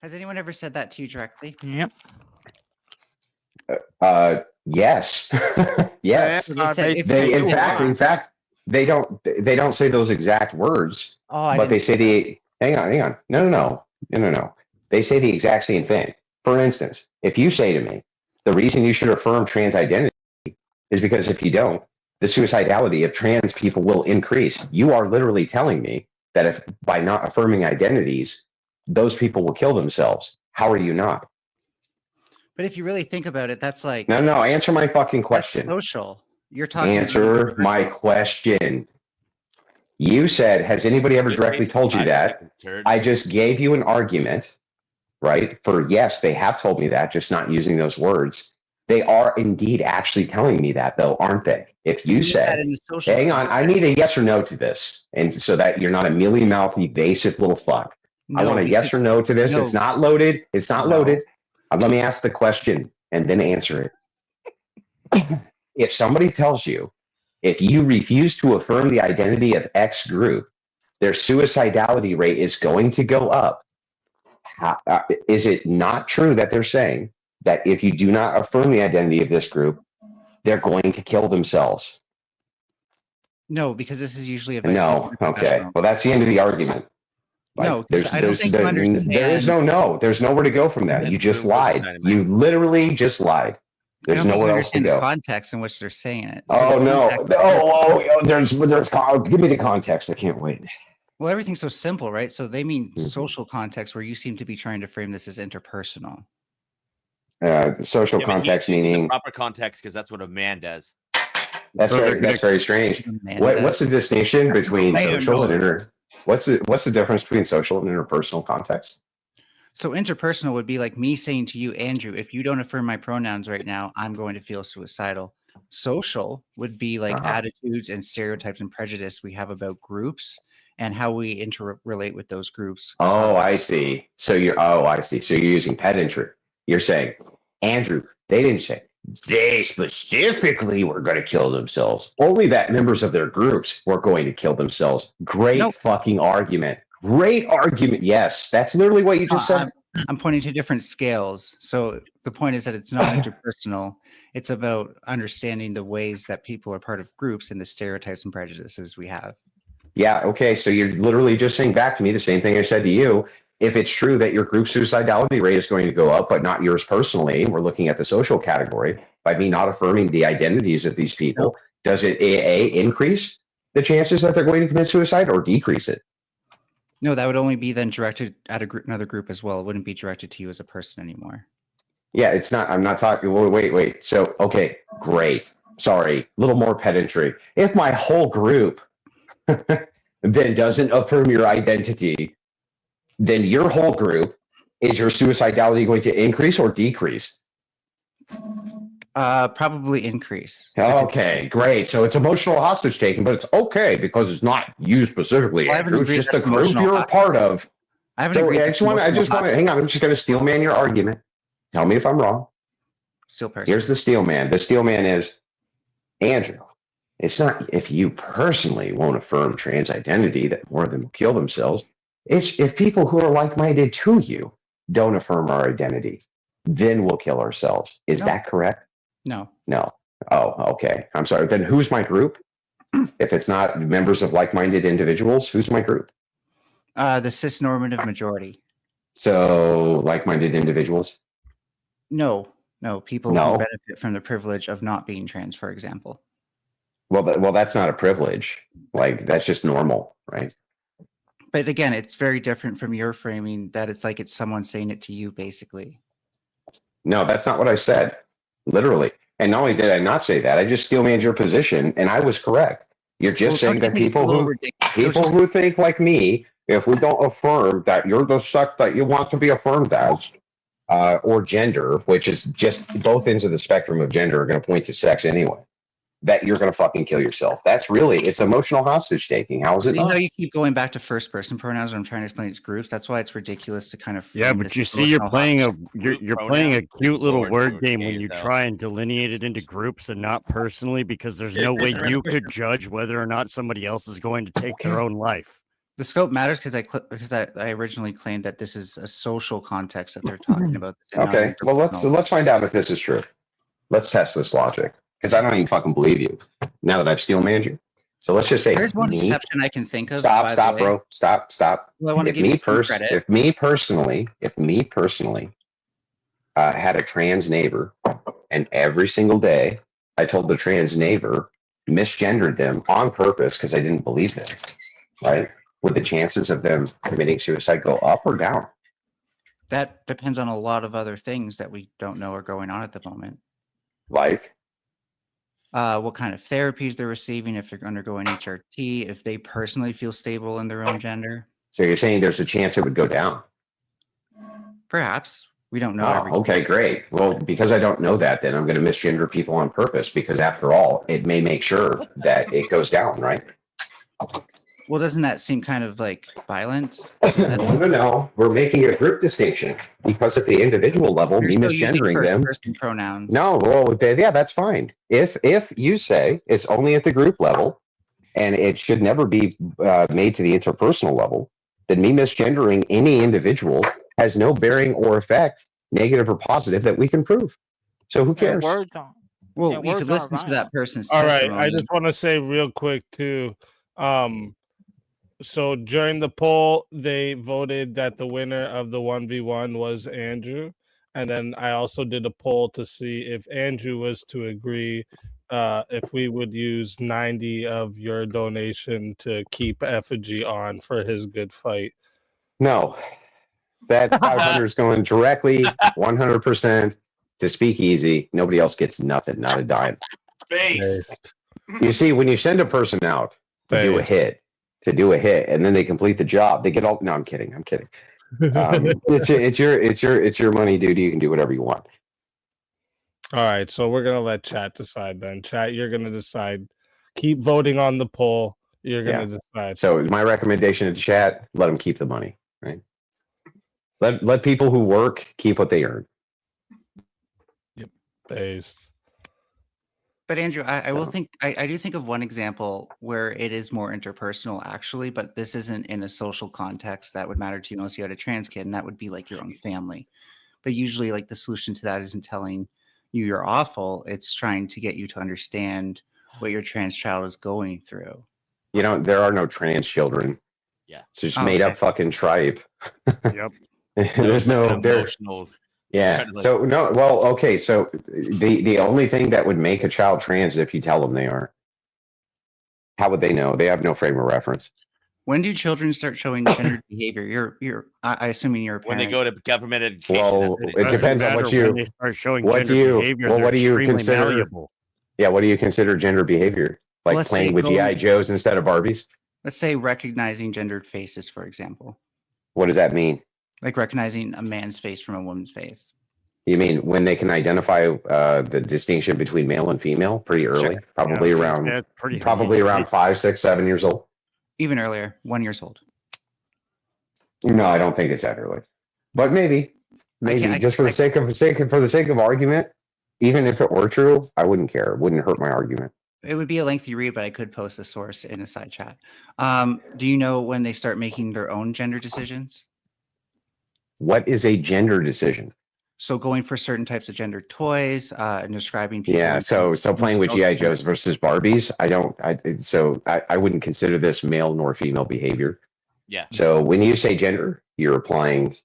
Has anyone ever said that to you directly? Yep. Yes. Yes. In fact, they don't say those exact words, but they say hang on. No. They say the exact same thing. For instance, if you say to me, the reason you should affirm trans identity is because if you don't, the suicidality of trans people will increase. You are literally telling me that if by not affirming identities, those people will kill themselves. How are you not? But if you really think about it, that's like No. Answer my fucking question. That's social. You're talking. Answer my question. You said, has anybody ever directly told you that? I just gave you an argument, right? For yes, they have told me that, just not using those words. They are indeed actually telling me that, though, aren't they? If you said, hang on, I need a yes or no to this, and so that you're not a mealy-mouthed, evasive little fuck. I want a yes or no to this. It's not loaded. It's not loaded. Let me ask the question and then answer it. If somebody tells you, if you refuse to affirm the identity of X group, their suicidality rate is going to go up. Is it not true that they're saying that if you do not affirm the identity of this group, they're going to kill themselves? No, because this is usually a no. Okay. Well, that's the end of the argument. No, there is no no. There's nowhere to go from that. You just lied. You literally just lied. There's nowhere else to go. The context in which they're saying it. So there's give me the context. I can't wait. Well, everything's so simple, right? So they mean social context, where you seem to be trying to frame this as interpersonal. Social context meaning the proper context, because that's what a man does. That's very strange. What's the distinction between social and inter? What's the difference between social and interpersonal context? So interpersonal would be like me saying to you, Andrew, if you don't affirm my pronouns right now, I'm going to feel suicidal. Social would be like attitudes and stereotypes and prejudice we have about groups and how we interrelate with those groups. Oh, I see. So you're using pedantry. You're saying, Andrew, they didn't say they specifically were going to kill themselves. Only that members of their groups were going to kill themselves. Great fucking argument. Great argument. Yes, that's literally what you just said. I'm pointing to different scales. So the point is that it's not interpersonal. It's about understanding the ways that people are part of groups and the stereotypes and prejudices we have. Yeah. Okay. So you're literally just saying back to me the same thing I said to you. If it's true that your group suicidality rate is going to go up, but not yours personally, we're looking at the social category, by me not affirming the identities of these people, does it increase the chances that they're going to commit suicide or decrease it? No, that would only be then directed at another group as well. It wouldn't be directed to you as a person anymore. Yeah, it's not. I'm not talking. Wait. So, okay, great. Sorry, a little more pedantry. If my whole group then doesn't affirm your identity, then your whole group, is your suicidality going to increase or decrease? Probably increase. Okay, great. So it's emotional hostage taking, but it's okay because it's not you specifically. Andrew. It's just the group you're a part of. I just want to hang on. I'm just going to steel man your argument. Tell me if I'm wrong. Steel person. Here's the steel man. The steel man is Andrew. It's not if you personally won't affirm trans identity that more of them will kill themselves. It's if people who are like-minded to you don't affirm our identity, then we'll kill ourselves. Is that correct? No. Oh, okay. I'm sorry. Then who's my group? If it's not members of like-minded individuals, who's my group? The cis-normative majority. So like-minded individuals? No. People who benefit from the privilege of not being trans, for example. Well, that's not a privilege. Like, that's just normal, right? But again, it's very different from your framing that it's like it's someone saying it to you, basically. No, that's not what I said. Literally. And not only did I not say that, I just steelmanned your position, and I was correct. You're just saying that people who think like me, if we don't affirm that you're the sex that you want to be affirmed as, or gender, which is just both ends of the spectrum of gender are going to point to sex anyway, that you're going to fucking kill yourself. That's really, it's emotional hostage taking. How is it? You know, you keep going back to first person pronouns when I'm trying to explain it's groups. That's why it's ridiculous to kind of. Yeah, but you see, you're playing a cute little word game when you try and delineate it into groups and not personally, because there's no way you could judge whether or not somebody else is going to take their own life. The scope matters because I originally claimed that this is a social context that they're talking about. and not Okay, well interpersonal. let's find out if this is true. Let's test this logic because I don't even fucking believe you now that I've steel manned you. So let's just say There's one exception I can think of. Stop, bro. Stop. Well, I want to give you credit. If me personally had a trans neighbor, and every single day I told the trans neighbor, misgendered them on purpose because I didn't believe them, right? Would the chances of them committing suicide go up or down? That depends on a lot of other things that we don't know are going on at the moment. Like? What kind of therapies they're receiving, if they're undergoing HRT, if they personally feel stable in their own gender. So you're saying there's a chance it would go down? Perhaps. We don't know. Oh, okay, great. Well, because I don't know that, then I'm going to misgender people on purpose because after all, it may make sure that it goes down, right? Well, doesn't that seem kind of like violent? No. We're making a group distinction because at the individual level, me misgendering them. Pronouns. No, well, yeah, that's fine. If you say it's only at the group level and it should never be made to the interpersonal level, then me misgendering any individual has no bearing or effect, negative or positive, that we can prove. So who cares? Well, we could listen to that person's All testimony. right, I just want to say real quick too. So during the poll, they voted that the winner of the 1v1 was Andrew. And then I also did a poll to see if Andrew was to agree if we would use 90 of your donation to keep Effigy on for his good fight. No. That 500 is going directly 100% to Speakeasy. Nobody else gets nothing, not a dime. Face. You see, when you send a person out to do a hit, and then they complete the job, they get all. No, I'm kidding. It's your money, dude. You can do whatever you want. All right, so we're gonna let chat decide then. Chat, you're gonna decide. Keep voting on the poll. You're gonna decide. So my recommendation to chat: let them keep the money. Right. Let people who work keep what they earn. Yep. Based. But Andrew, I do think of one example where it is more interpersonal actually, but this isn't in a social context that would matter to you unless you had a trans kid, and that would be like your own family. But usually like the solution to that isn't telling you you're awful, it's trying to get you to understand what your trans child is going through. You know, there are no trans children. Yeah. It's just made up fucking tribe. Yep. There's no emotional. Yeah. So no. Well, okay. So the only thing that would make a child trans is if you tell them they are. How would they know? They have no frame of reference. When do children start showing gendered behavior? I assuming you're a parent. When they go to government education. Well, it depends on what you. They start showing what do you? behavior, Well, what do you extremely consider? malleable. Yeah. What do you consider gender behavior? Like Let's playing say with GI Joes instead of Barbies? Let's say recognizing gendered faces, for example. What does that mean? Like recognizing a man's face from a woman's face. You mean when they can identify the distinction between male and female pretty early? Sure. Probably around around 5, 6, 7 years old. Even earlier, 1 year old. No, I don't think it's that early. But maybe just for the sake of argument, even if it were true, I wouldn't care. It wouldn't hurt my argument. It would be a lengthy read, but I could post a source in a side chat. Do you know when they start making their own gender decisions? What is a gender decision? So going for certain types of gender toys and describing people. Yeah, so playing with GI Joes versus Barbies, I wouldn't consider this male nor female behavior. Yeah. So when you say gender, you're applying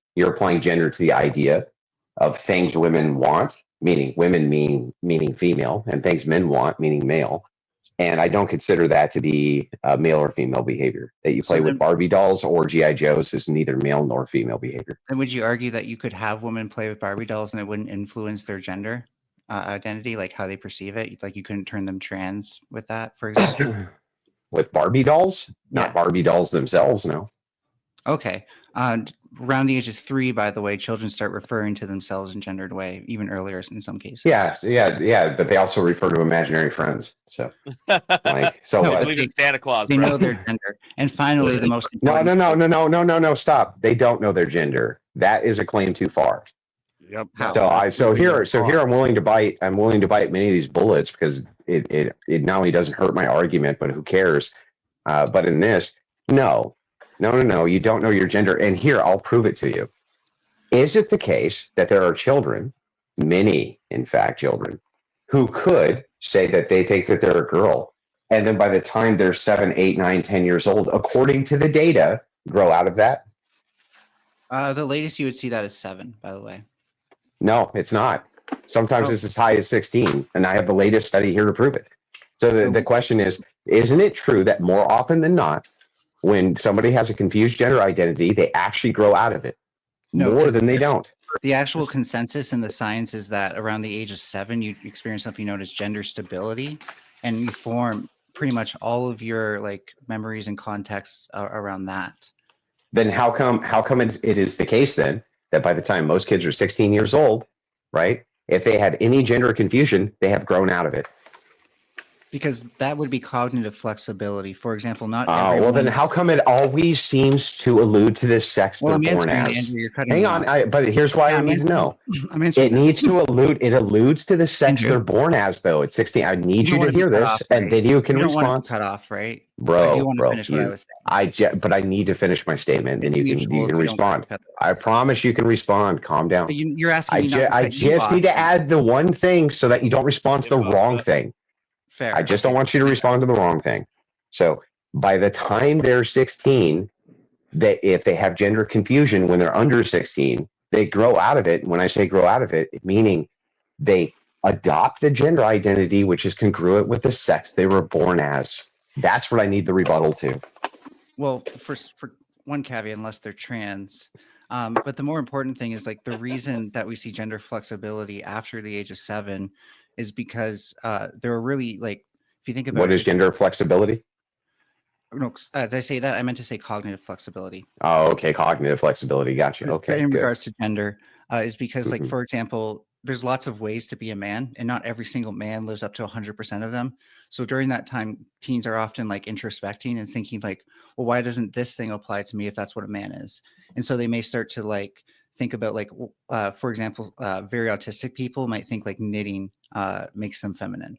gender to the idea of things women want, meaning women meaning female, and things men want, meaning male. And I don't consider that to be male or female behavior. That you play with Barbie dolls or GI Joes is neither male nor female behavior. And would you argue that you could have women play with Barbie dolls and it wouldn't influence their gender identity, like how they perceive it? Like you couldn't turn them trans with that, for example? With Barbie dolls? Not Barbie dolls themselves, no. Okay. Around the age of 3, by the way, children start referring to themselves in gendered way, even earlier in some cases. Yeah. But they also refer to imaginary friends. So, I believe it's Santa Claus. They know their gender. And finally, the most important No, stop. They don't know their gender. That is a claim too far. Yep. So here I'm willing to bite many of these bullets because it not only doesn't hurt my argument, but who cares? But in this, no. No. You don't know your gender. And here, I'll prove it to you. Is it the case that there are children, many, in fact, children, who could say that they think that they're a girl, and then by the time they're 7, 8, 9, 10 years old, according to the data, grow out of that? The latest you would see that is 7, by the way. No, it's not. Sometimes it's as high as 16, and I have the latest study here to prove it. So the question is, isn't it true that more often than not, when somebody has a confused gender identity, they actually grow out of it more than they don't? The actual consensus in the science is that around the age of 7, you experience something known as gender stability, and you form pretty much all of your like memories and contexts around that. Then how come it is the case then that by the time most kids are 16 years old, right? If they had any gender confusion, they have grown out of it. Because that would be cognitive flexibility. For example, not everyone... well, then how come it always seems to allude to this sex they're born as? Andrew, hang on, but here's why I need to know. It needs to allude. It alludes to the sex they're born as, though. At 16, I need you to hear this, and then you can respond. Cut off, right? Bro, I want to finish what I was saying. But I need to finish my statement, and you can respond. I promise you can respond. Calm down. But you're asking me. I just need to add the one thing so that you don't respond to the wrong thing. Fair. I just don't want you to respond to the wrong thing. So by the time they're 16, if they have gender confusion when they're under 16, they grow out of it. When I say grow out of it, meaning they adopt the gender identity, which is congruent with the sex they were born as. That's what I need the rebuttal to. Well, for one caveat, unless they're trans. But the more important thing is like the reason that we see gender flexibility after the age of 7 is because there are really like, if you think about what is gender flexibility? No, as I say that, I meant to say cognitive flexibility. Oh, okay. Cognitive flexibility. Gotcha. Okay. In regards to gender, is because like, for example, there's lots of ways to be a man, and not every single man lives up to 100% of them. So during that time, teens are often like introspecting and thinking like, well, why doesn't this thing apply to me if that's what a man is? And so they may start to like think about like, for example, very autistic people might think like knitting makes them feminine.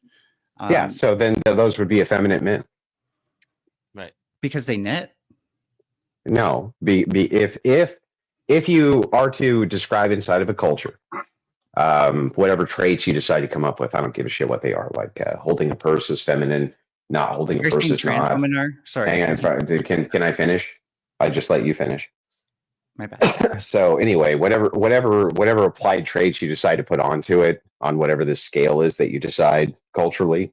Yeah. So then those would be effeminate men. Right. Because they knit? No. If you are to describe inside of a culture, whatever traits you decide to come up with, I don't give a shit what they are. Like holding a purse is feminine, not holding a purse is not. Sorry. Hang on, can I finish? I just let you finish. My bad. So anyway, whatever applied traits you decide to put onto it, on whatever the scale is that you decide culturally,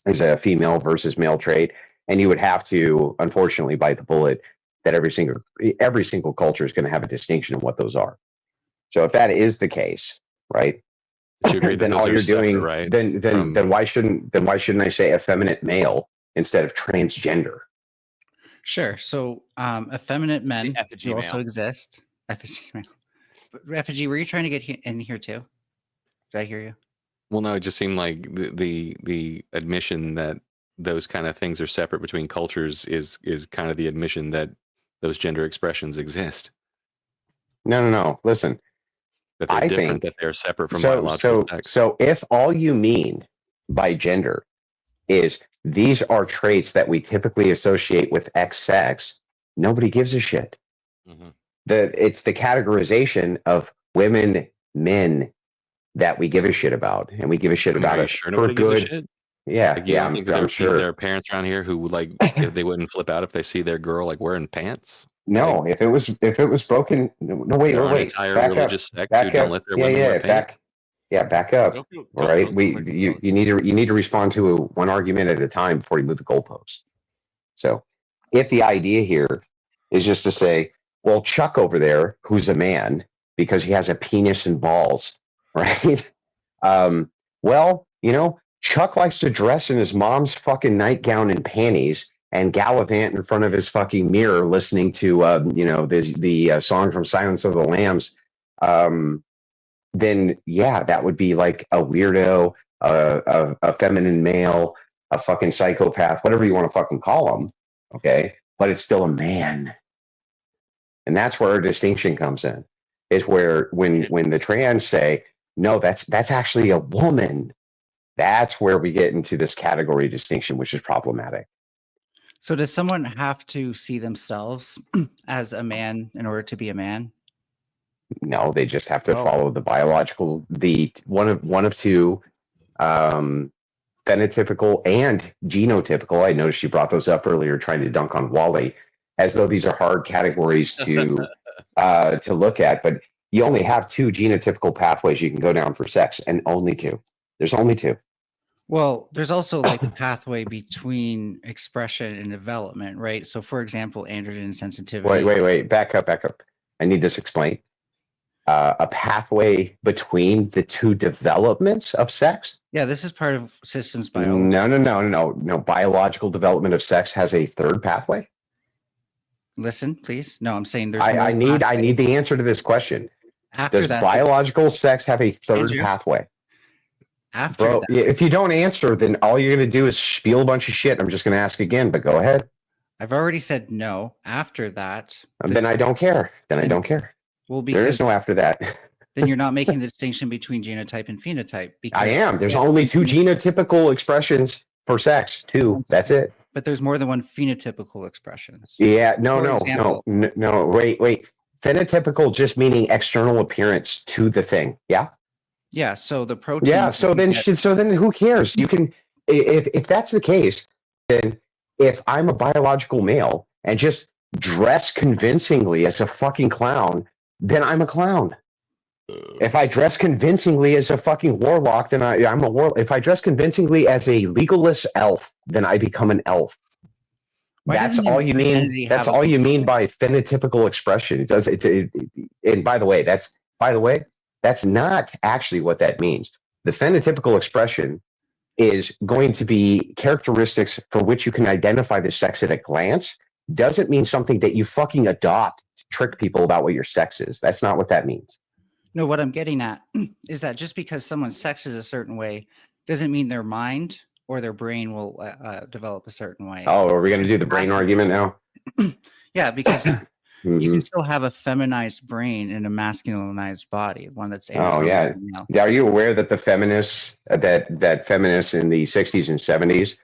is a female versus male trait, and you would have to, unfortunately, bite the bullet that every single culture is going to have a distinction in what those are. So if that is the case, right? Then all you're doing, right? Then why shouldn't I say effeminate male instead of transgender? Sure. So effeminate men do also exist. Effigy male. Effigy, were you trying to get in here too? Did I hear you? Well, no, it just seemed like the admission that those kind of things are separate between cultures is kind of the admission that those gender expressions exist. No. Listen, that they're different, that they're separate from biological sex. So if all you mean by gender is these are traits that we typically associate with X sex, nobody gives a shit. Mm-hmm. It's the categorization of women, men that we give a shit about, and we give a shit about it for good. Yeah, like, yeah. I'm sure there are parents around here who would like if they wouldn't flip out if they see their girl like wearing pants. No, like, if it was broken. No, wait. Entire religious sect who don't let their women wear pants. Back up. All right, you need to respond to one argument at a time before you move the goalposts. So, if the idea here is just to say, well, Chuck over there, who's a man because he has a penis and balls, right? Well, Chuck likes to dress in his mom's fucking nightgown and panties and gallivant in front of his fucking mirror, listening to the song from Silence of the Lambs. Then yeah, that would be like a weirdo, a feminine male, a fucking psychopath, whatever you want to fucking call him. Okay, but it's still a man, and that's where our distinction comes in. Is where when the trans say no, that's actually a woman. That's where we get into this category distinction, which is problematic. So does someone have to see themselves as a man in order to be a man? No, they just have to Oh. follow the biological, one of two, phenotypical and genotypical. I noticed you brought those up earlier, trying to dunk on Wally, as though these are hard categories to look at. But you only have two genotypical pathways you can go down for sex, and only two. There's only two. Well, there's also like the pathway between expression and development, right? So, for example, androgen sensitivity. Wait. Back up. I need this explained. A pathway between the two developments of sex? Yeah, this is part of systems biology. No. Biological development of sex has a third pathway. Listen, please. No, I'm saying there's. I need the answer to this question. Does biological sex have a third pathway? After that, if you don't answer, then all you're going to do is spiel a bunch of shit. I'm just going to ask again, but go ahead. I've already said no. After that, then I don't care. I don't care. Well, there is no after that. Then you're not making the distinction between genotype and phenotype. I am. There's only two genotypical expressions for sex. Two. That's it. But there's more than one phenotypical expressions. Yeah. No. Wait. Phenotypical just meaning external appearance to the thing. Yeah. Yeah. So the protein. Yeah. So then who cares? You can, if that's the case, then if I'm a biological male and just dress convincingly as a fucking clown, then I'm a clown. If I dress convincingly as a fucking warlock, then I'm a warlock. If I dress convincingly as a legalless elf, then I become an elf. That's all you mean. That's all you mean by phenotypical expression. It does it. And by the way, that's not actually what that means. The phenotypical expression is going to be characteristics for which you can identify the sex at a glance. Doesn't mean something that you fucking adopt to trick people about what your sex is. That's not what that means. No, what I'm getting at is that just because someone's sex is a certain way doesn't mean their mind or their brain will develop a certain way. Oh, are we going to do the brain argument now? Yeah, because you can still have a feminized brain in a masculinized body, one that's Are you aware that the feminists that feminists in the 60s and 70s,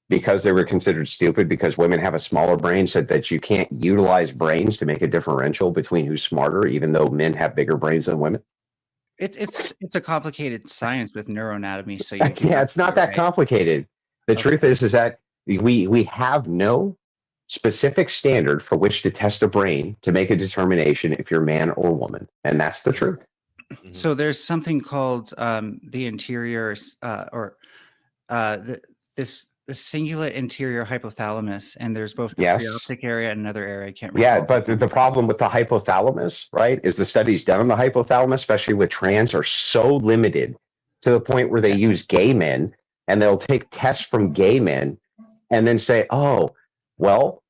because they were considered stupid because women have a smaller brain, said that you can't utilize brains to make a differential between who's smarter, even though men have bigger brains than women? It's a complicated science with neuroanatomy. So it's not that complicated. The truth is that we have no specific standard for which to test a brain to make a determination if you're man or woman, and that's the truth. So there's something called the interior the cingulate interior hypothalamus, and there's both the preoptic area and another area I can't remember. Yeah, but the problem with the hypothalamus, right, is the studies done on the hypothalamus, especially with trans, are so limited to the point where they use gay men, and they'll take tests from gay men and then say, oh, well,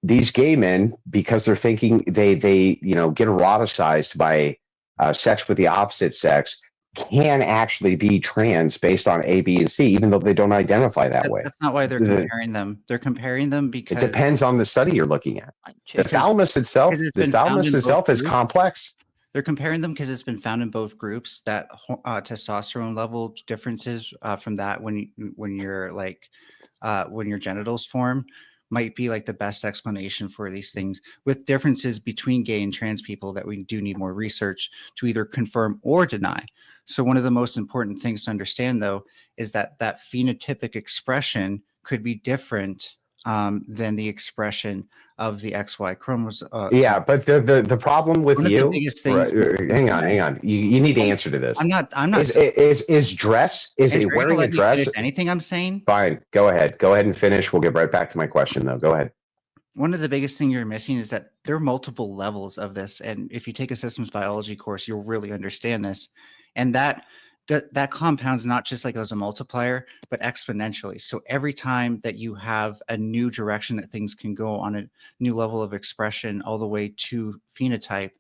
these gay men, because they're thinking they get eroticized by sex with the opposite sex, can actually be trans based on A, B, and C, even though they don't identify that way. That's not why they're comparing them. They're comparing them because it depends on the study you're looking at. The thalamus itself is complex. They're comparing them because it's been found in both groups that testosterone level differences from that when your genitals form might be like the best explanation for these things, with differences between gay and trans people that we do need more research to either confirm or deny. So one of the most important things to understand, though, is that phenotypic expression could be different than the expression of the XY chromosome. But the problem with you, the biggest things, hang on. You need to answer to this. I'm not. Is dress? Is it wearing a dress? Anything I'm saying? Fine. Go ahead and finish. We'll get right back to my question, though. Go ahead. One of the biggest things you're missing is that there are multiple levels of this, and if you take a systems biology course, you'll really understand this. And that compounds not just like as a multiplier, but exponentially. So every time that you have a new direction that things can go on, a new level of expression all the way to phenotype,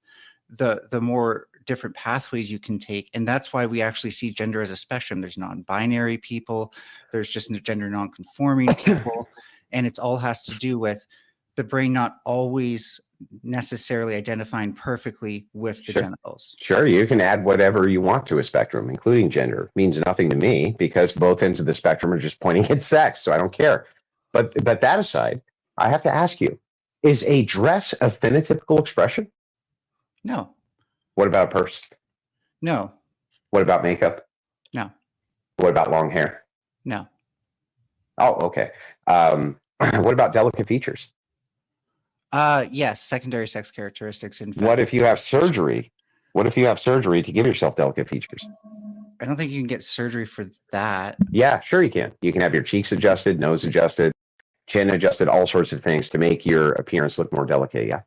the more different pathways you can take. And that's why we actually see gender as a spectrum. There's non-binary people, there's just gender non-conforming people, and it's all has to do with the brain not always necessarily identifying perfectly with the genitals. Sure, you can add whatever you want to a spectrum, including gender. It means nothing to me because both ends of the spectrum are just pointing at sex, so I don't care. But that aside, I have to ask you: is a dress a phenotypical expression? No. What about a purse? No. What about makeup? No. What about long hair? No. Oh, okay. What about delicate features? Yes, secondary sex characteristics. In fact, What if you have surgery? What if you have surgery to give yourself delicate features? I don't think you can get surgery for that. Yeah, sure you can. You can have your cheeks adjusted, nose adjusted, chin adjusted, all sorts of things to make your appearance look more delicate. Yeah.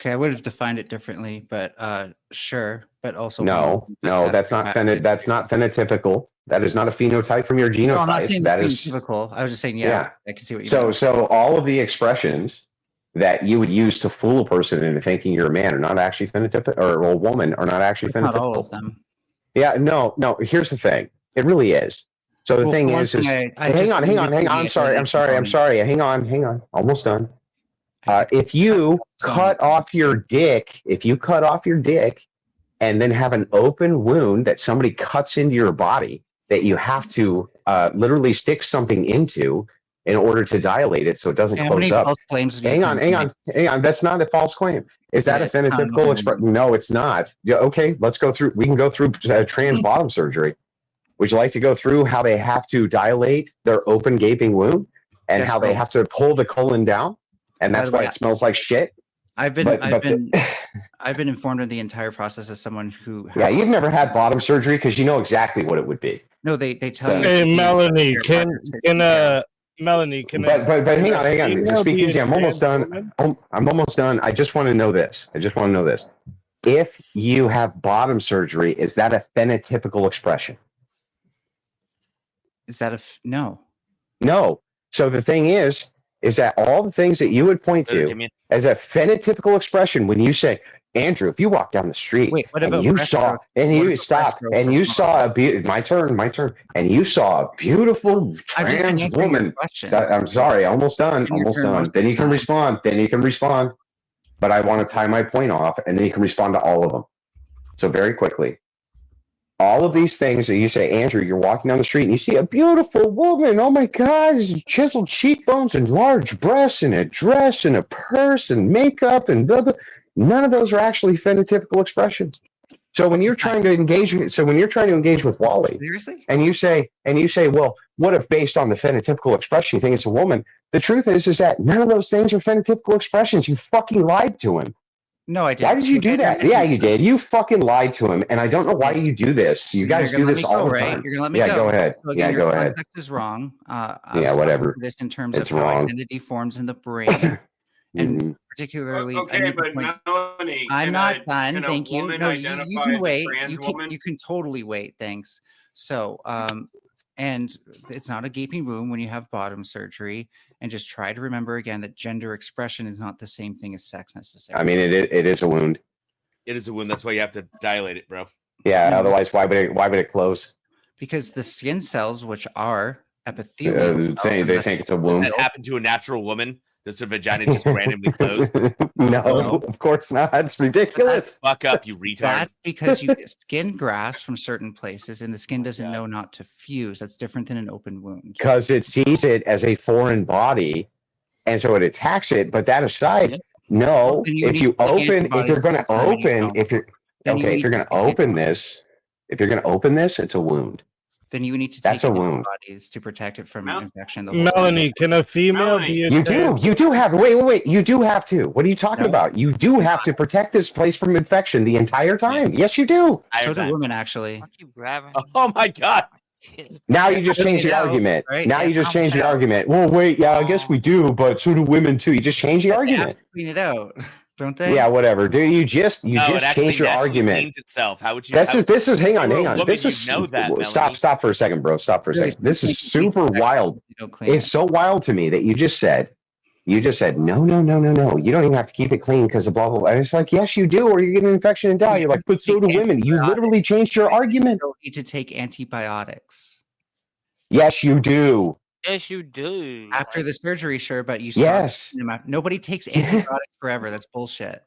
Okay, I would have defined it differently, but sure. But also No, that's not phenotypical. That is not a phenotype from your genotype. No, I'm not saying that that's is phenotypical. I was just saying, yeah. I can see what you mean. So all of the expressions that you would use to fool a person into thinking you're a man are not actually phenotypical, or a woman are not actually phenotypical. Not all of them. Yeah, no. Here's the thing. It really is. So the thing is hang on. I'm sorry. Hang on. Almost done. If you cut off your dick, and then have an open wound that somebody cuts into your body that you have to literally stick something into in order to dilate it so it doesn't close up. Hang on. That's not a false claim. Is that a phenotypical expression? No, it's not. Yeah, okay, let's go through. We can go through trans bottom surgery. Would you like to go through how they have to dilate their open gaping wound and how they have to pull the colon down? And that's why it smells like shit. I've been informed of the entire process as someone who. Yeah, you've never had bottom surgery because you know exactly what it would be. No, they tell you. Hey, Melanie, Melanie, can but hang on. Speak easy. I'm almost done. I'm almost done. I just want to know this. If you have bottom surgery, is that a phenotypical expression? Is that no? No. So the thing is that all the things that you would point to as a phenotypical expression when you say, Andrew, if you walk down the street and you saw a beautiful trans woman. I'm sorry, almost done. Then you can respond. But I want to tie my point off, and then you can respond to all of them. So very quickly, all of these things that you say, Andrew, you're walking down the street and you see a beautiful woman. Oh my God, chiseled cheekbones and large breasts and a dress and a purse and makeup and blah, blah. None of those are actually phenotypical expressions. So when you're trying to engage, with Wally, seriously, and you say, well, what if based on the phenotypical expression you think it's a woman? The truth is that none of those things are phenotypical expressions. You fucking lied to him. No, I didn't. Why did you do that? Yeah, you did. You fucking lied to him, and I don't know why you do this. You guys do this all the time. You're gonna let me go. Go ahead. So again, go ahead. Context is wrong. Whatever. This in terms of how identity forms in the brain, and particularly. Okay, but Melanie, I'm not done. Thank you. No, you can wait. You can totally wait. Thanks. So, and it's not a gaping wound when you have bottom surgery. And just try to remember again that gender expression is not the same thing as sex necessarily. I mean, it is a wound. It is a wound. That's why you have to dilate it, bro. Yeah. Otherwise, why would it close? Because the skin cells, which are epithelial, they think it's a wound. Does that happen to a natural woman? Does her vagina just randomly close? No, of course not. It's ridiculous. Fuck up, you retard. That's because you get skin grafts from certain places, and the skin doesn't know not to fuse. That's different than an open wound. Because it sees it as a foreign body, and so it attacks it. But that aside, no. If you're going to open this, it's a wound. Then you need to take antibodies to protect it from infection. Melanie, can a female be a You do have. Wait. You do have to. What are you talking about? You do have to protect this place from infection the entire time. Yes, you do. So do women, actually. Oh my God. Now you just changed the argument. Right? Now you just changed the argument. Well, wait. Yeah, I guess we do, but so do women too. You just changed the argument. Clean it out. Don't they? Yeah, whatever, dude. You just changed your argument. Cleans itself. How would you? This is. Hang on. This is. Stop for a second, bro. Stop for a second. This is super wild. It's so wild to me that you just said, no. You don't even have to keep it clean because of blah blah blah. And it's like, yes, you do, or you get an infection and die. You're like, but so do women. You literally changed your argument. You don't need to take antibiotics. Yes, you do. Yes, you do. After the surgery, sure, but you yes. Nobody takes antibiotics forever. That's bullshit.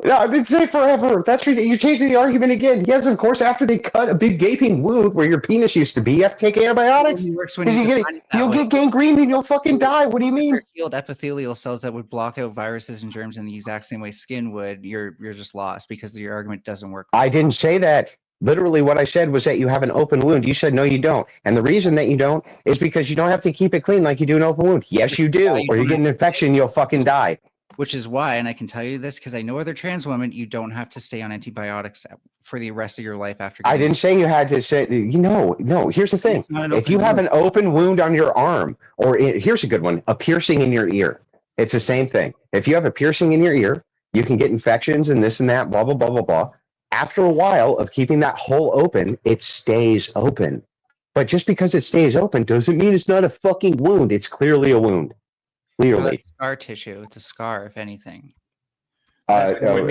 No, I didn't say forever. That's you're changing the argument again. Yes, of course. After they cut a big gaping wound where your penis used to be, you have to take antibiotics. It works when Because you'll get gangrene and you'll fucking die. What do you mean? Healed epithelial cells that would block out viruses and germs in the exact same way skin would. You're just lost because your argument doesn't work. I didn't say that. Literally, what I said was that you have an open wound. You said no, you don't. And the reason that you don't is because you don't have to keep it clean like you do an open wound. Yes, you do. Or you get an infection, you'll fucking die. Which is why, and I can tell you this because I know other trans women, you don't have to stay on antibiotics for the rest of your life after. I didn't say you had to say, no, here's the thing. If you have an open wound on your arm, or here's a good one, a piercing in your ear. It's the same thing. If you have a piercing in your ear, you can get infections and this and that, blah, blah, blah, blah, blah. After a while of keeping that hole open, it stays open. But just because it stays open doesn't mean it's not a fucking wound. It's clearly a wound. Clearly. Scar tissue. It's a scar, if anything. I don't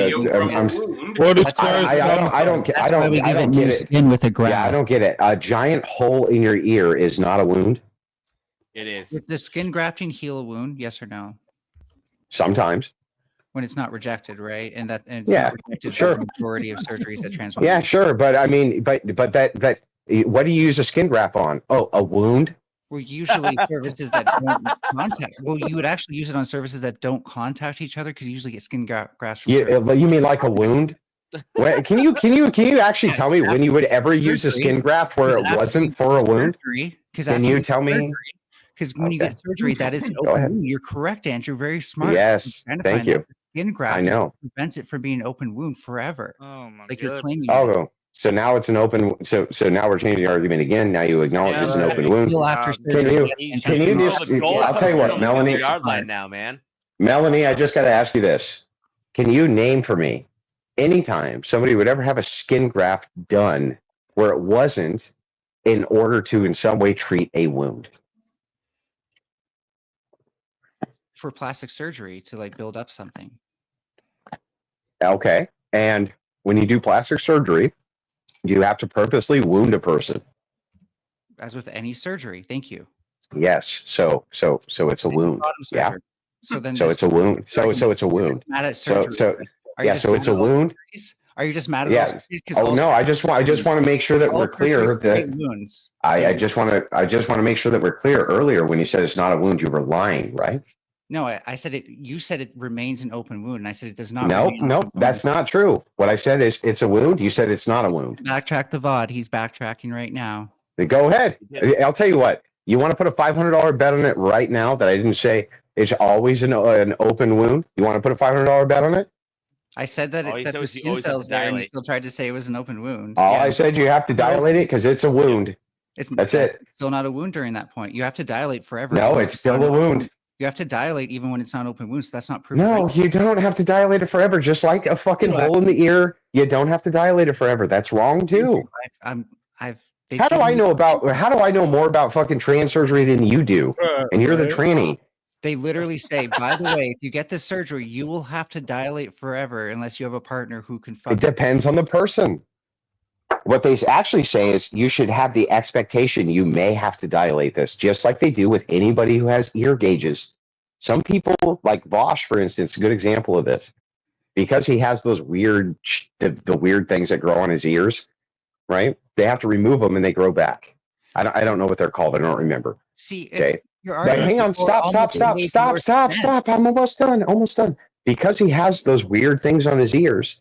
get it. Skin with a graft. Yeah, I don't get it. A giant hole in your ear is not a wound. It is. Does skin grafting heal a wound? Yes or no? Sometimes. When it's not rejected, right? And it's not rejected sure. The majority of surgeries that trans women. Yeah, sure, but I mean, but that what do you use a skin graft on? Oh, a wound. Well, usually services that don't contact. Well, you would actually use it on services that don't contact each other because you usually get skin grafts. You mean like a wound? Wait, can you actually tell me when you would ever use a skin graft where it wasn't for a wound? Can you tell me? Because when you get surgery, that is an open wound. You're correct, Andrew. Very smart. Yes, thank you. Skin graft, I know, prevents it from being an open wound forever. Oh my like God. you're claiming. Oh, so now it's an open. So now we're changing the argument again. Now you acknowledge it's an open wound. Can you just? I'll tell you what, Melanie. Yard line now, man. Melanie, I just got to ask you this: can you name for me anytime somebody would ever have a skin graft done where it wasn't in order to in some way treat a wound? For plastic surgery to like build up something. Okay, and when you do plastic surgery, you have to purposely wound a person. As with any surgery, thank you. Yes, so it's a wound. Yeah. So it's a wound. So it's a wound. Mad at surgery. So it's a wound. Are you just mad at Oh no, I just want to make sure that we're clear that wounds. I just want to make sure that we're clear. Earlier when you said it's not a wound, you were lying, right? No, I said it. You said it remains an open wound, and I said it does not. No, that's not true. What I said is it's a wound. You said it's not a wound. Backtrack the VOD. He's backtracking right now. Go ahead. I'll tell you what. You want to put a $500 bet on it right now that I didn't say it's always an open wound? You want to put a $500 bet on it? I said that that the skin cells there, and you still tried to say it was an open wound. I said you have to dilate it because it's a wound. That's it. It's still not a wound during that point. You have to dilate forever. No, it's still a wound. You have to dilate even when it's not open wound, so that's not proof. No, you don't have to dilate it forever. Just like a fucking hole in the ear, you don't have to dilate it forever. That's wrong too. How do I know more about fucking trans surgery than you do? And you're the tranny. They literally say, by the way, if you get this surgery, you will have to dilate forever unless you have a partner who can fuck. It depends on the person. What they actually say is you should have the expectation you may have to dilate this, just like they do with anybody who has ear gauges. Some people, like Bosch, for instance, a good example of this, because he has those weird, the weird things that grow on his ears, right? They have to remove them and they grow back. I don't know what they're called. I don't remember. See, okay. Hang on, stop. I'm almost done. Because he has those weird things on his ears,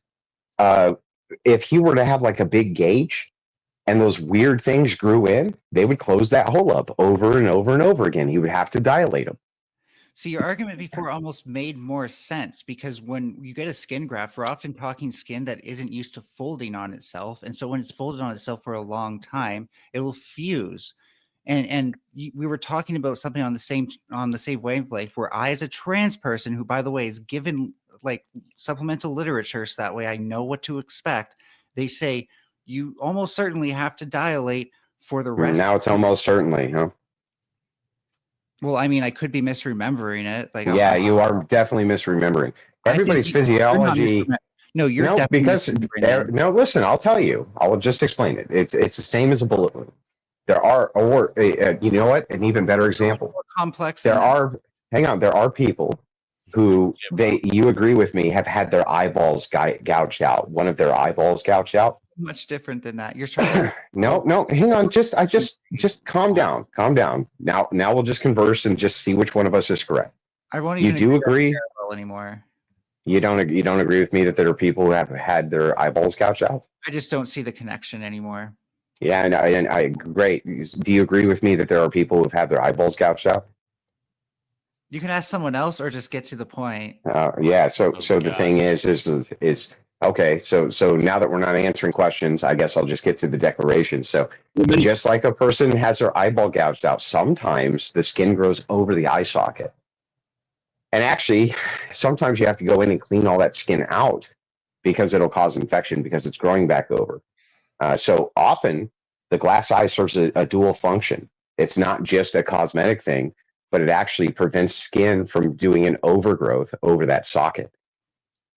if he were to have like a big gauge and those weird things grew in, they would close that hole up over and over and over again. He would have to dilate them. See, your argument before almost made more sense because when you get a skin graft, we're often talking skin that isn't used to folding on itself. And so when it's folded on itself for a long time, it will fuse. And we were talking about something on the same wavelength where I, as a trans person who, by the way, is given like supplemental literature, so that way I know what to expect. They say you almost certainly have to dilate for the rest. Now it's almost certainly, huh? Well, I mean, I could be misremembering it. Like, yeah, you are definitely misremembering. Everybody's physiology. No, you're no, because no. Listen, I'll tell you. I will just explain it. It's the same as a bullet wound. There are, or you know what? An even better example. More complex. There are. Hang on. There are people who you agree with me, have had their eyeballs gouged out. One of their eyeballs gouged out. Much different than that. You're trying. No, hang on. Just calm down. Calm down. Now we'll just converse and just see which one of us is correct. I won't You even do agree anymore. You don't agree with me that there are people who have had their eyeballs gouged out? I just don't see the connection anymore. Yeah, and I great. Do you agree with me that there are people who've had their eyeballs gouged out? You can ask someone else or just get to the point. Yeah. So the thing is okay. So now that we're not answering questions, I guess I'll just get to the declaration. So just like a person has their eyeball gouged out, sometimes the skin grows over the eye socket. And actually, sometimes you have to go in and clean all that skin out because it'll cause infection because it's growing back over. So often the glass eye serves a dual function. It's not just a cosmetic thing, but it actually prevents skin from doing an overgrowth over that socket.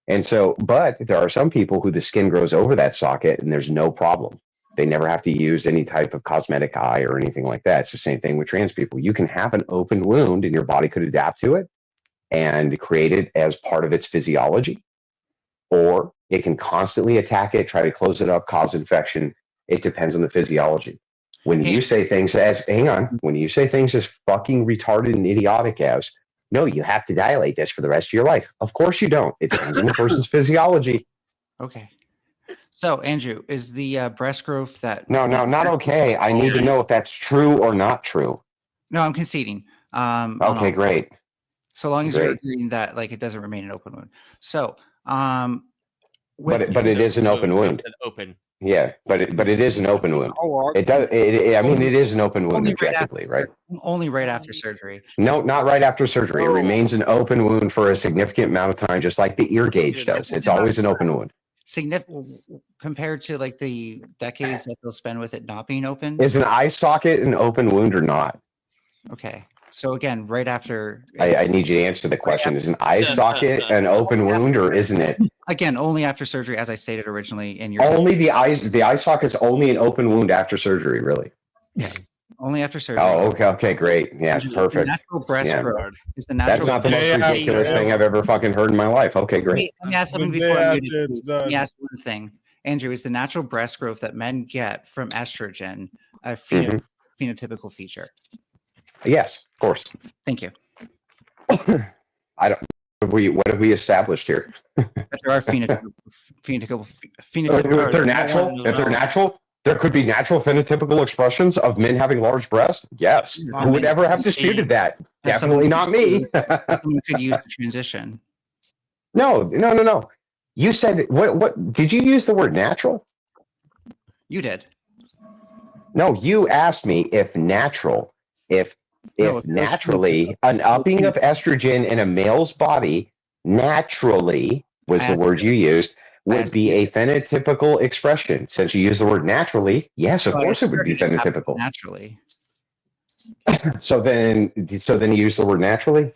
And so, but there are some people who the skin grows over that socket and there's no problem. They never have to use any type of cosmetic eye or anything like that. It's the same thing with trans people. You can have an open wound and your body could adapt to it and create it as part of its physiology, or it can constantly attack it, try to close it up, cause infection. It depends on the physiology. When you say things as, when you say things as fucking retarded and idiotic as, no, you have to dilate this for the rest of your life. Of course you don't. It depends on the person's physiology. Okay. So, Andrew, is the breast growth that... No, not okay. I need to know if that's true or not true. No, I'm conceding. Okay, great. So long as you're agreeing that it doesn't remain an open wound. So, but it is an open wound. Open. Yeah, but it is an open wound. It does. I mean, it is an open wound objectively, right? Only right after surgery. No, not right after surgery. It remains an open wound for a significant amount of time, just like the ear gauge does. It's always an open wound. Significant compared to the decades that they'll spend with it not being open. Is an eye socket an open wound or not? Okay. So again, right after... I need you to answer the question. Is an eye socket an open wound or isn't it? Again, only after surgery, as I stated originally. Only the eye socket's only an open wound after surgery, really? Yeah. Only after surgery. Oh, okay, great. Yeah, perfect. Natural breast growth is the That's natural... not the most ridiculous thing I've ever fucking heard in my life. Okay, great. Let me ask something before I mute it. Let me ask one thing. Andrew, is the natural breast growth that men get from estrogen a phenotypical feature? Yes, of course. Thank you. I don't. What have we established here? That there are phenotypical. If they're natural, there could be natural phenotypical expressions of men having large breasts. Yes. Who would ever have disputed that? Definitely not me. Someone could use the transition. No. You said what? Did you use the word natural? You did. No, you asked me if natural, if naturally an upping of estrogen in a male's body naturally was the word you used would be a phenotypical expression. Since you used the word naturally, yes, of course it would be phenotypical. Naturally. So then you use the word naturally?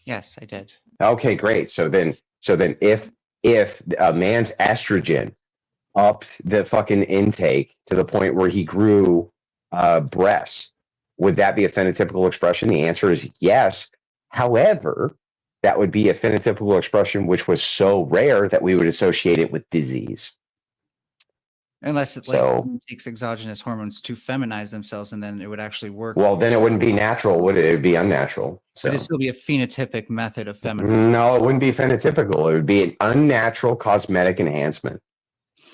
Yes, I did. Okay, great. So then if a man's estrogen upped the fucking intake to the point where he grew breasts, would that be a phenotypical expression? The answer is yes. However, that would be a phenotypical expression which was so rare that we would associate it with disease. Unless it takes exogenous hormones to feminize themselves, and then it would actually work. Well, then it wouldn't be natural, would it? It would be unnatural. So. But it'd still be a phenotypic method of feminizing. No, it wouldn't be phenotypical. It would be an unnatural cosmetic enhancement.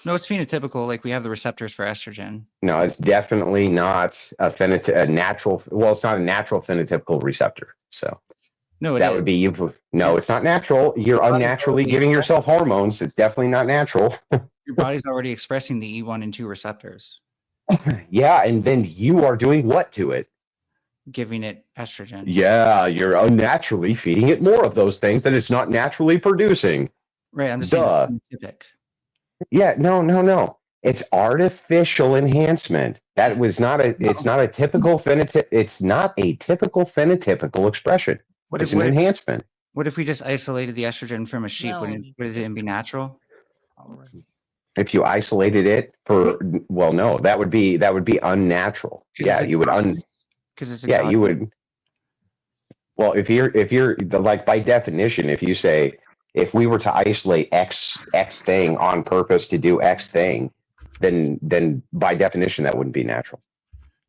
No, it's phenotypical. Like we have the receptors for estrogen. No, it's definitely not a natural. Well, it's not a natural phenotypical receptor. So no, that would be you. No, it's not natural. You're unnaturally giving yourself hormones. It's definitely not natural. Your body's already expressing the E1 and 2 receptors. Yeah, and then you are doing what to it? Giving it estrogen. Yeah, you're unnaturally feeding it more of those things that it's not naturally producing. Right, I'm just saying phenotypic. Yeah, no. It's artificial enhancement. That was not a. It's not a typical phenotype. It's not a typical phenotypical expression. It's an enhancement. What if we just isolated the estrogen from a sheep? Would it be natural? If you isolated it no, that would be unnatural. Yeah, you would because it's you would. Well, if you're like by definition, if you say if we were to isolate X thing on purpose to do X thing, then by definition that wouldn't be natural.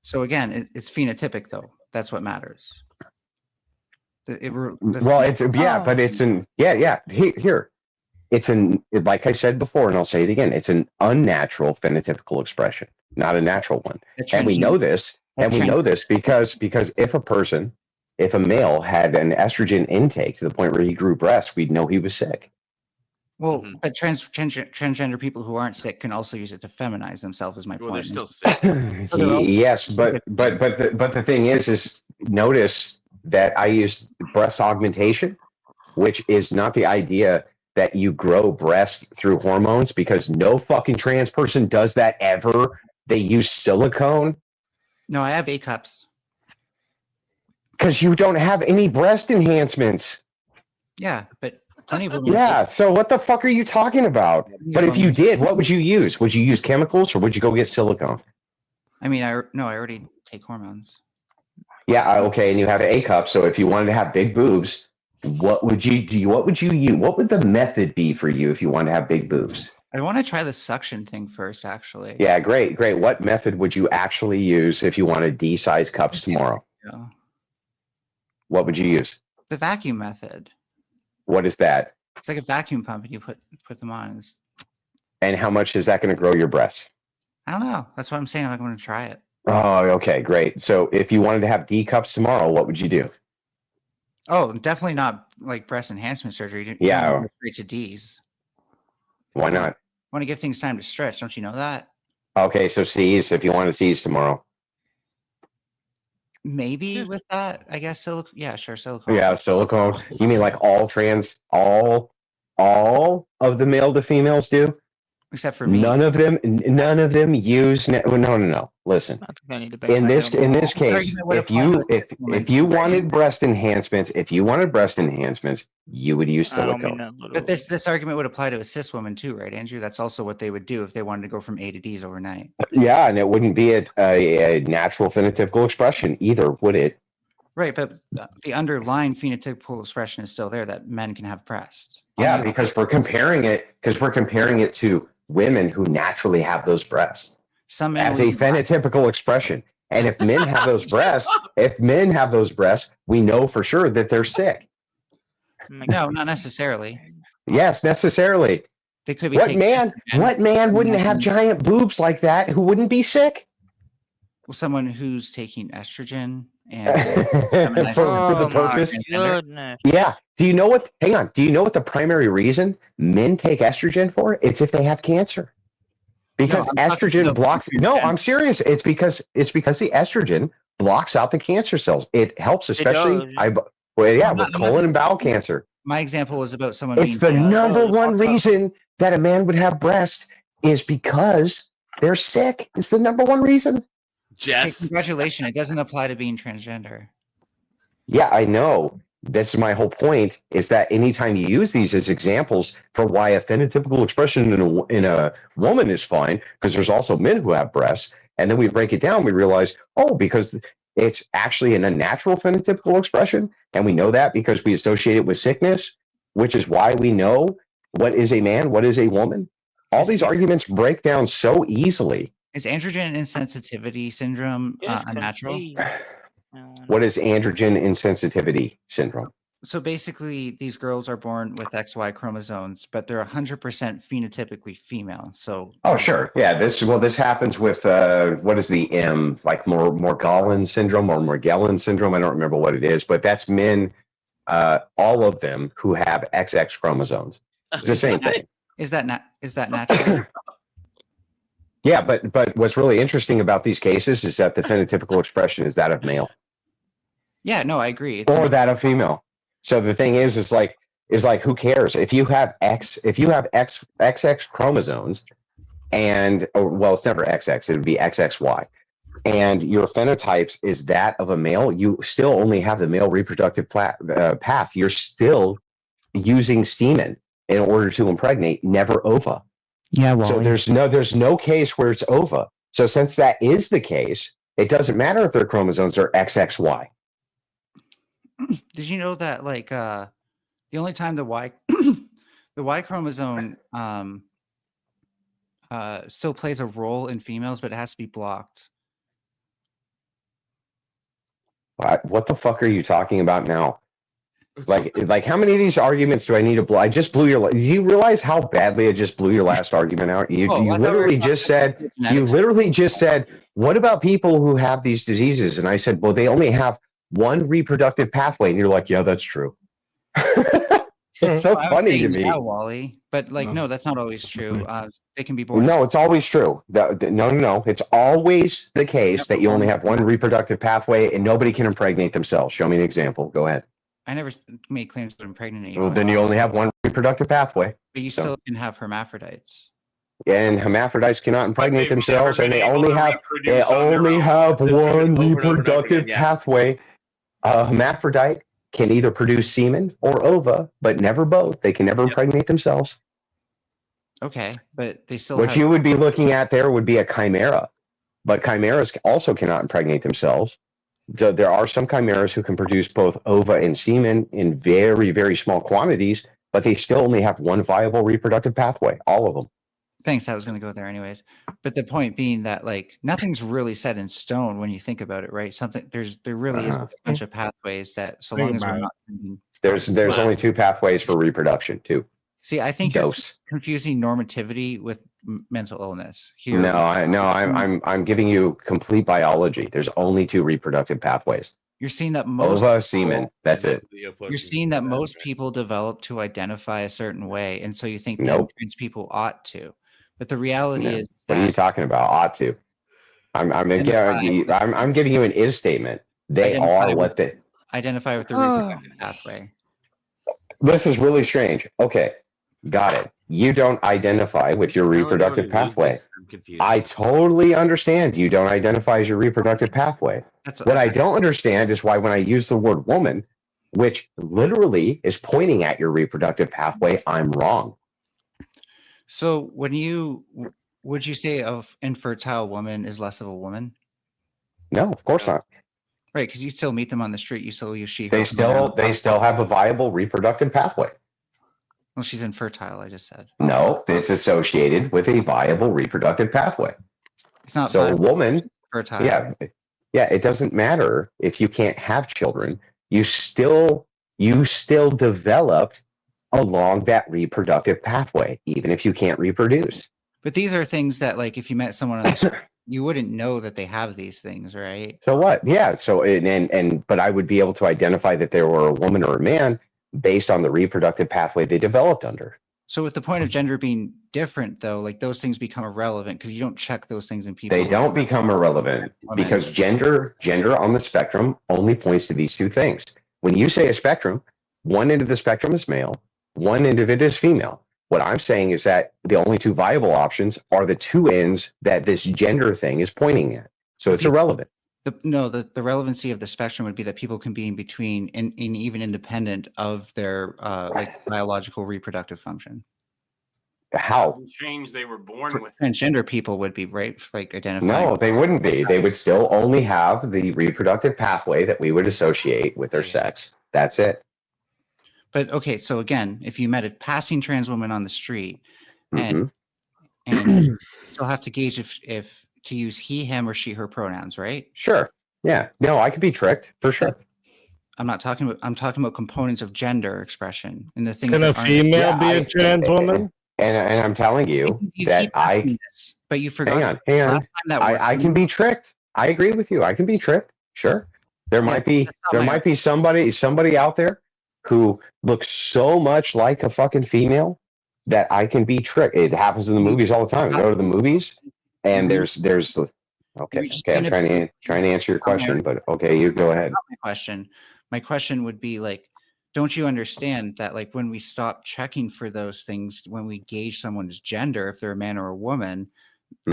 So again, it's phenotypic though. That's what matters. But it's here. It's like I said before, and I'll say it again. It's an unnatural phenotypical expression, not a natural one. And we know this. And we know this because if a male had an estrogen intake to the point where he grew breasts, we'd know he was sick. Well, but transgender people who aren't sick can also use it to feminize themselves. Is my point. Well, they're still sick. Yes, but the thing is notice that I use breast augmentation, which is not the idea that you grow breasts through hormones, because no fucking trans person does that ever. They use silicone. No, I have A cups. Because you don't have any breast enhancements. Yeah, but plenty of women. Yeah, so what the fuck are you talking about? But if you did, what would you use? Would you use chemicals or would you go get silicone? I mean, I already take hormones. Yeah, okay, and you have A cup. So if you wanted to have big boobs, what would you do? What would you use? What would the method be for you if you wanted to have big boobs? I want to try the suction thing first, actually. Yeah, great. What method would you actually use if you wanted D-size cups tomorrow? Yeah. What would you use? The vacuum method. What is that? It's like a vacuum pump, and you put them on. And how much is that going to grow your breasts? I don't know. That's what I'm saying. I'm going to try it. Oh, okay, great. So if you wanted to have D cups tomorrow, what would you do? Oh, definitely not like breast enhancement surgery. You Yeah. don't go straight to D's. Why not? I want to give things time to stretch. Don't you know that? Okay, so C's, if you want to C's tomorrow. Maybe with that, I guess silicone. Yeah, sure, silicone. Yeah, silicone. You mean like all of the male to females do? Except for me. None of them use. No. Listen. In this case, if you wanted breast enhancements, you would use silicone. But this argument would apply to a cis woman too, right, Andrew? That's also what they would do if they wanted to go from A to D's overnight. Yeah, and it wouldn't be a natural phenotypical expression either, would it? Right, but the underlying phenotypical expression is still there that men can have breasts. Yeah, because we're comparing it to women who naturally have those breasts as a phenotypical expression. And if men have those breasts, we know for sure that they're sick. No, not necessarily. Yes, necessarily. They could be. What man wouldn't have giant boobs like that who wouldn't be sick? Well, someone who's taking estrogen and for the purpose. Yeah. Do you know what? Hang on. Do you know what the primary reason men take estrogen for? It's if they have cancer. Because estrogen blocks. No, I'm serious. It's because the estrogen blocks out the cancer cells. It helps, especially with colon and bowel cancer. My example was about someone. It's the number one reason that a man would have breasts is because they're sick. It's the number one reason. Jess, congratulations. It doesn't apply to being transgender. Yeah, I know. That's my whole point, is that anytime you use these as examples for why a phenotypical expression in a woman is fine, because there's also men who have breasts, and then we break it down, we realize, because it's actually an unnatural phenotypical expression, and we know that because we associate it with sickness, which is why we know what is a man, what is a woman. All these arguments break down so easily. Is androgen insensitivity syndrome unnatural? What is androgen insensitivity syndrome? So basically, these girls are born with XY chromosomes, but they're 100% phenotypically female. So sure, yeah. This happens with what is the M, like Morgellons syndrome or Morgellons syndrome? I don't remember what it is, but that's men, all of them who have XX chromosomes. It's the same thing. Is that natural? Yeah, but what's really interesting about these cases is that the phenotypical expression is that of male. Yeah, no, I agree. Or that of female. So the thing is like who cares if you have XX chromosomes, and it's never XX, it would be XXY, and your phenotypes is that of a male. You still only have the male reproductive path. You're still using semen in order to impregnate, never ova. Yeah, well, so there's no case where it's ova. So since that is the case, it doesn't matter if their chromosomes are XXY. did you know that like the only time the Y the Y chromosome still plays a role in females, but it has to be blocked. What the fuck are you talking about now? Like how many of these arguments do I need to blow? I just blew your. Do you realize how badly I just blew your last argument out? You literally just said. You literally just said. What about people who have these diseases? And I said, well, they only have one reproductive pathway. And you're like, yeah, that's true. It's so funny to me. Yeah, Wally. But like, no, that's not always true. They can be born. No, it's always true. No. It's always the case that you only have one reproductive pathway and nobody can impregnate themselves. Show me an example. Go ahead. I never made claims to impregnate. Well, then you only have one reproductive pathway. But you still can have hermaphrodites. And hermaphrodites cannot impregnate themselves, and they only have one reproductive pathway. A hermaphrodite can either produce semen or ova, but never both. They can never impregnate themselves. Okay, but they still. What you would be looking at there would be a chimera, but chimeras also cannot impregnate themselves. So there are some chimeras who can produce both ova and semen in very, very small quantities, but they still only have one viable reproductive pathway. All of them. Thanks. I was going to go there anyways. But the point being that like nothing's really set in stone when you think about it, right? There really is a bunch of pathways that so long as we're not. There's only two pathways for reproduction too. See, I think you're confusing normativity with mental illness here. I'm giving you complete biology. There's only two reproductive pathways. You're seeing that most ova, semen. That's it. You're seeing that most people develop to identify a certain way, and so you think that trans people ought to. But the reality is that, what are you talking about? Ought to. I'm giving you an is statement. They are what they identify with the reproductive pathway. This is really strange. Okay, got it. You don't identify with your reproductive pathway. I totally understand you don't identify as your reproductive pathway. What I don't understand is why when I use the word woman, which literally is pointing at your reproductive pathway, I'm wrong. So would you say of infertile woman is less of a woman? No, of course not. Right, because you still meet them on the street. You still use she. They still have a viable reproductive pathway. Well, she's infertile. I just said. No, it's associated with a viable reproductive pathway. It's not. So a woman. Fertile. Yeah. It doesn't matter if you can't have children. You still developed along that reproductive pathway, even if you can't reproduce. But these are things that, like, if you met someone on the street, you wouldn't know that they have these things, right? So what? Yeah. So but I would be able to identify that they were a woman or a man based on the reproductive pathway they developed under. So with the point of gender being different, though, like those things become irrelevant because you don't check those things in people. They don't become irrelevant because gender on the spectrum only points to these two things. When you say a spectrum, one end of the spectrum is male, one end of it is female. What I'm saying is that the only two viable options are the two ends that this gender thing is pointing at. So it's irrelevant. The relevancy of the spectrum would be that people can be in between and even independent of their like biological reproductive function. How? Change they were born with. Transgender people would be, right? Like identifying. No, they wouldn't be. They would still only have the reproductive pathway that we would associate with their sex. That's it. But okay, so again, if you met a passing trans woman on the street and you still have to gauge if to use he, him, or she, her pronouns, right? Sure. Yeah. No, I could be tricked for sure. I'm talking about components of gender expression and the things. Can a female be a trans woman? And I'm telling you that but you forgot. Hang on. I can be tricked. I agree with you. I can be tricked. Sure. There might be somebody out there who looks so much like a fucking female that I can be tricked. It happens in the movies all the time. You go to the movies and there's okay. I'm trying to answer your question, but okay, you go ahead. My question would be like, don't you understand that like when we stop checking for those things, when we gauge someone's gender, if they're a man or a woman,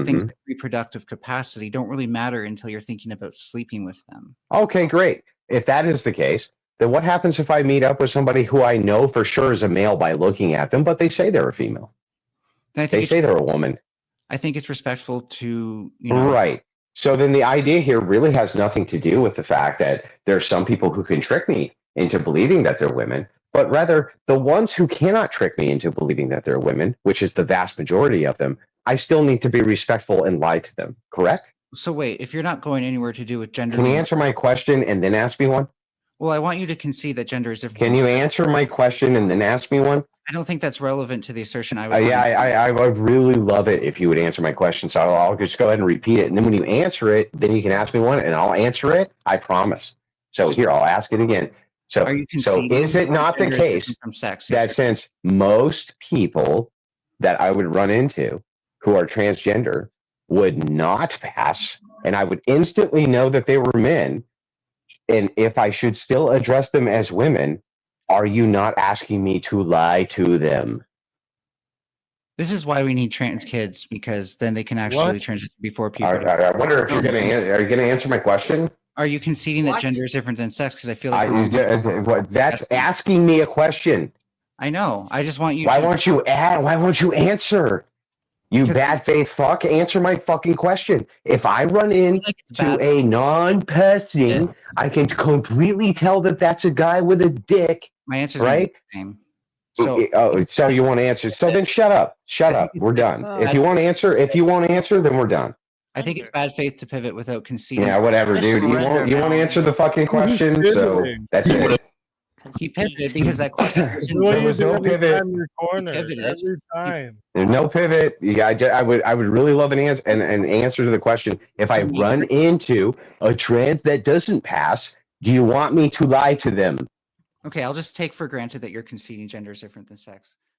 things like reproductive capacity don't really matter until you're thinking about sleeping with them. Okay, great. If that is the case, then what happens if I meet up with somebody who I know for sure is a male by looking at them, but they say they're a female? They say they're a woman. I think it's respectful to, Right. So then the idea here really has nothing to do with the fact that there's some people who can trick me into believing that they're women, but rather the ones who cannot trick me into believing that they're women, which is the vast majority of them, I still need to be respectful and lie to them. Correct? So wait, if you're not going anywhere to do with gender, Can you answer my question and then ask me one? well, I want you to concede that gender is different. Can you answer my question and then ask me one? I don't think that's relevant to the assertion I was. I would really love it if you would answer my question. So I'll just go ahead and repeat it. And then when you answer it, then you can ask me one and I'll answer it. I promise. So here, I'll ask it again. So is it not the case that since most people that I would run into who are transgender would not pass, and I would instantly know that they were men, and if I should still address them as women, are you not asking me to lie to them? This is why we need trans kids, because then they can actually transition before puberty. I wonder if you're going to are you going to answer my question? Are you conceding that gender is different than sex? Because I feel like that's asking me a question. I know. I just want you. Why won't you answer? You bad faith fuck, answer my fucking question. If I run into a non-person, I can completely tell that that's a guy with a dick. My answer is right. The same. So you want to answer? So then shut up. Shut up. We're done. If you want to answer, then we're done. I think it's bad faith to pivot without conceding. Yeah, whatever, dude. You won't answer the fucking question, so that's it. He pivoted because that question there was no pivot. Every time. There's no pivot. Yeah, I would really love an answer and an answer to the question. If I run into a trans that doesn't pass, do you want me to lie to them? Okay, I'll just take for granted that you're conceding gender is different than sex.